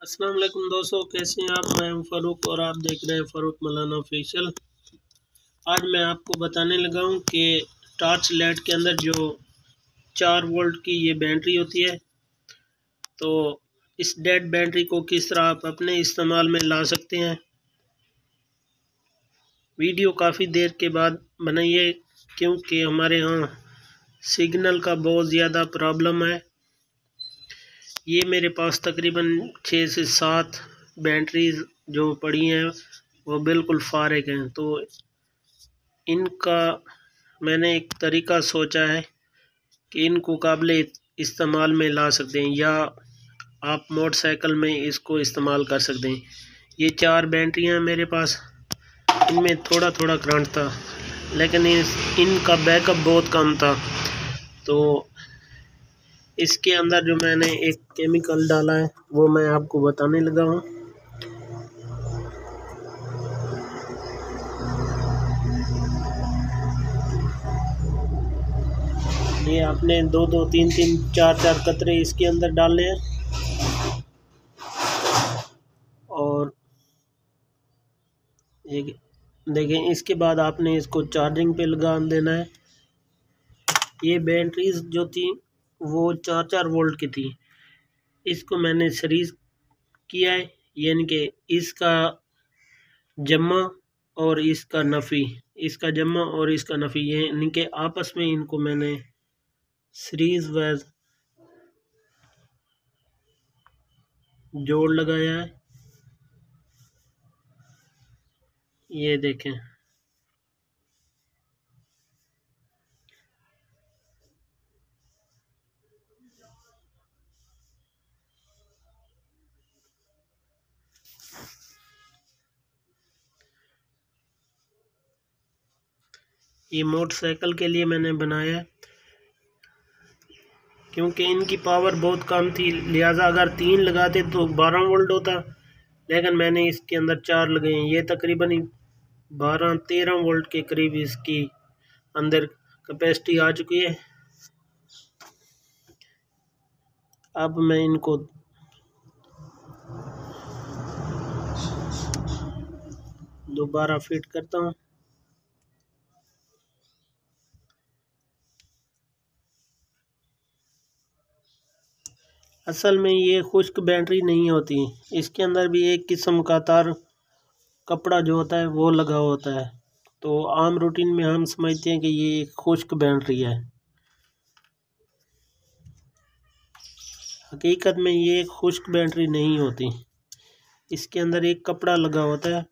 अस्सलाम वालेकुम दोस्तों, कैसे हैं आप। मैं हूं फ़ारूक और आप देख रहे हैं फ़ारूक मौलाना ऑफिशियल। आज मैं आपको बताने लगा हूं कि टॉर्च लाइट के अंदर जो 4 वोल्ट की ये बैटरी होती है, तो इस डेड बैटरी को किस तरह आप अपने इस्तेमाल में ला सकते हैं। वीडियो काफ़ी देर के बाद बनाई है क्योंकि हमारे यहाँ सिग्नल का बहुत ज़्यादा प्रॉब्लम है। ये मेरे पास तकरीबन 6 से 7 बैटरीज जो पड़ी हैं वो बिल्कुल फारिग हैं। तो इनका मैंने एक तरीका सोचा है कि इनको काबिल इस्तेमाल में ला सकते हैं या आप मोटरसाइकिल में इसको इस्तेमाल कर सकते हैं। ये 4 बैटरियाँ हैं मेरे पास, इनमें थोड़ा थोड़ा करंट था लेकिन इनका बैकअप बहुत कम था। तो इसके अंदर जो मैंने एक केमिकल डाला है वो मैं आपको बताने लगा हूँ। ये आपने 2-2, 3-3, 4-4 कतरे इसके अंदर डालने हैं और एक देखें, इसके बाद आपने इसको चार्जिंग पे लगा देना है। ये बैटरीज जो थी वो 4-4 वोल्ट की थी, इसको मैंने सीरीज किया है, यानी कि इसका जम्मा और इसका नफ़ी, इसका जम्मा और इसका नफ़ी, यानी कि आपस में इनको मैंने सीरीज वाइज जोड़ लगाया है। ये देखें, ये मोटरसाइकिल के लिए मैंने बनाया है क्योंकि इनकी पावर बहुत कम थी, लिहाजा अगर 3 लगाते तो 12 वोल्ट होता, लेकिन मैंने इसके अंदर 4 लगाए हैं। ये तकरीबन 12-13 वोल्ट के करीब इसकी अंदर कैपेसिटी आ चुकी है। अब मैं इनको दोबारा फिट करता हूँ। असल में ये खुश्क बैटरी नहीं होती, इसके अंदर भी एक किस्म का तार कपड़ा जो होता है वो लगा होता है। तो आम रूटीन में हम समझते हैं कि ये एक खुश्क बैटरी है, हकीकत में ये एक खुश्क बैटरी नहीं होती। इसके अंदर एक कपड़ा लगा होता है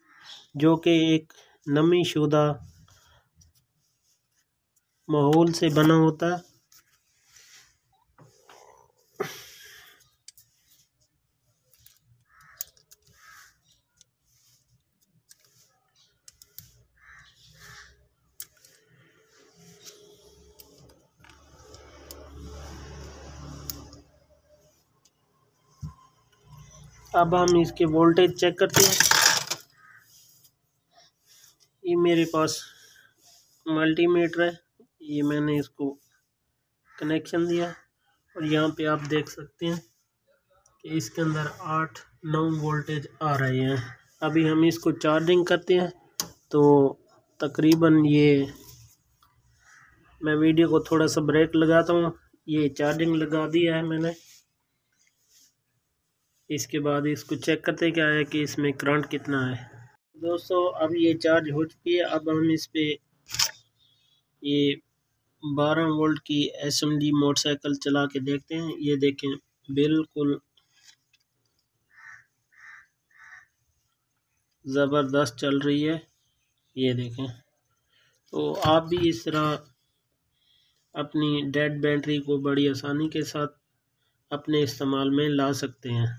जो कि एक नमी शुदा माहौल से बना होता है। अब हम इसके वोल्टेज चेक करते हैं। ये मेरे पास मल्टीमीटर है, ये मैंने इसको कनेक्शन दिया और यहाँ पे आप देख सकते हैं कि इसके अंदर 8-9 वोल्टेज आ रहे हैं। अभी हम इसको चार्जिंग करते हैं तो तकरीबन ये मैं वीडियो को थोड़ा सा ब्रेक लगाता हूँ। ये चार्जिंग लगा दिया है मैंने, इसके बाद इसको चेक करते क्या है कि इसमें करंट कितना है। दोस्तों अब ये चार्ज हो चुकी है। अब हम इस पे ये 12 वोल्ट की SMD मोटरसाइकिल चला के देखते हैं। ये देखें, बिल्कुल ज़बरदस्त चल रही है, ये देखें। तो आप भी इस तरह अपनी डेड बैटरी को बड़ी आसानी के साथ अपने इस्तेमाल में ला सकते हैं।